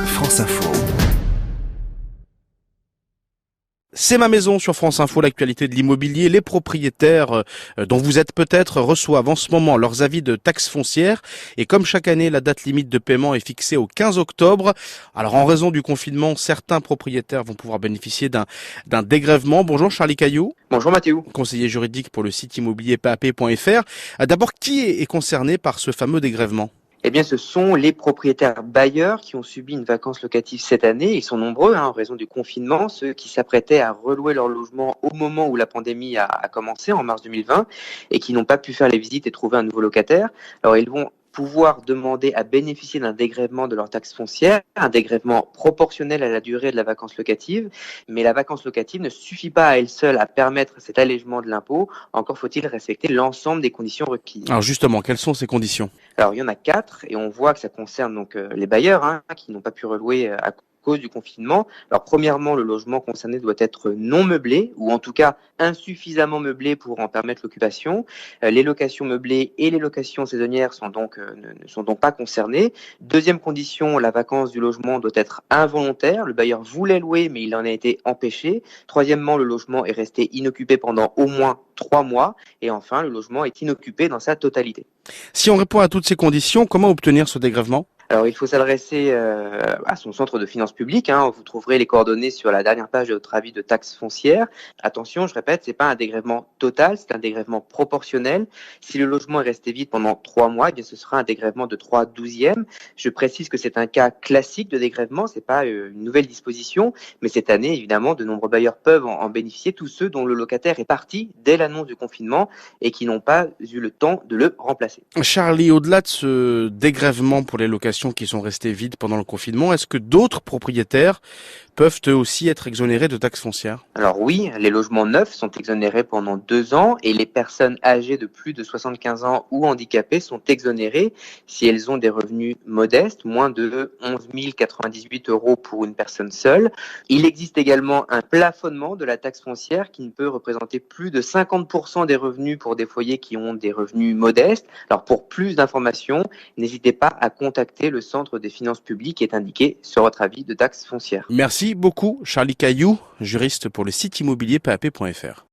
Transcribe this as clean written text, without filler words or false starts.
France Info. C'est ma maison sur France Info, l'actualité de l'immobilier. Les propriétaires dont vous êtes peut-être reçoivent en ce moment leurs avis de taxes foncières. Et comme chaque année, la date limite de paiement est fixée au 15 octobre. Alors en raison du confinement, certains propriétaires vont pouvoir bénéficier d'un dégrèvement. Bonjour Charlie Caillou. Bonjour Mathéo. Conseiller juridique pour le site immobilier PAP.fr. D'abord, qui est concerné par ce fameux dégrèvement ? Eh bien, ce sont les propriétaires bailleurs qui ont subi une vacance locative cette année. Ils sont nombreux en raison du confinement, ceux qui s'apprêtaient à relouer leur logement au moment où la pandémie a commencé, en mars 2020, et qui n'ont pas pu faire les visites et trouver un nouveau locataire. Alors, ils vont pouvoir demander à bénéficier d'un dégrèvement de leur taxe foncière, un dégrèvement proportionnel à la durée de la vacance locative. Mais la vacance locative ne suffit pas à elle seule à permettre cet allègement de l'impôt. Encore faut-il respecter l'ensemble des conditions requises. Alors justement, quelles sont ces conditions ? Alors, il y en a 4 et on voit que ça concerne donc les bailleurs qui n'ont pas pu relouer à cause du confinement. Alors, premièrement, le logement concerné doit être non meublé ou en tout cas insuffisamment meublé pour en permettre l'occupation. Les locations meublées et les locations saisonnières sont donc, ne sont donc pas concernées. Deuxième condition, la vacance du logement doit être involontaire. Le bailleur voulait louer, mais il en a été empêché. Troisièmement, le logement est resté inoccupé pendant au moins 3 mois. Et enfin, le logement est inoccupé dans sa totalité. Si on répond à toutes ces conditions, comment obtenir ce dégrèvement ? Alors, il faut s'adresser à son centre de finances publiques. Vous trouverez les coordonnées sur la dernière page de votre avis de taxe foncière. Attention, je répète, c'est pas un dégrèvement total, c'est un dégrèvement proportionnel. Si le logement est resté vide pendant 3 mois, eh bien, ce sera un dégrèvement de 3/12. Je précise que c'est un cas classique de dégrèvement, c'est pas une nouvelle disposition. Mais cette année, évidemment, de nombreux bailleurs peuvent en bénéficier, tous ceux dont le locataire est parti dès l'annonce du confinement et qui n'ont pas eu le temps de le remplacer. Charlie, au-delà de ce dégrèvement pour les locations qui sont restées vides pendant le confinement, est-ce que d'autres propriétaires peuvent eux aussi être exonérés de taxes foncières ? Alors oui, les logements neufs sont exonérés pendant 2 ans et les personnes âgées de plus de 75 ans ou handicapées sont exonérées si elles ont des revenus modestes, moins de 11 098 € pour une personne seule. Il existe également un plafonnement de la taxe foncière qui ne peut représenter plus de 50% des revenus pour des foyers qui ont des revenus modestes. Alors pour plus d'informations, n'hésitez pas à contacter le centre des finances publiques qui est indiqué sur votre avis de taxe foncière. Merci beaucoup Charlie Caillou, juriste pour le site immobilier PAP.fr.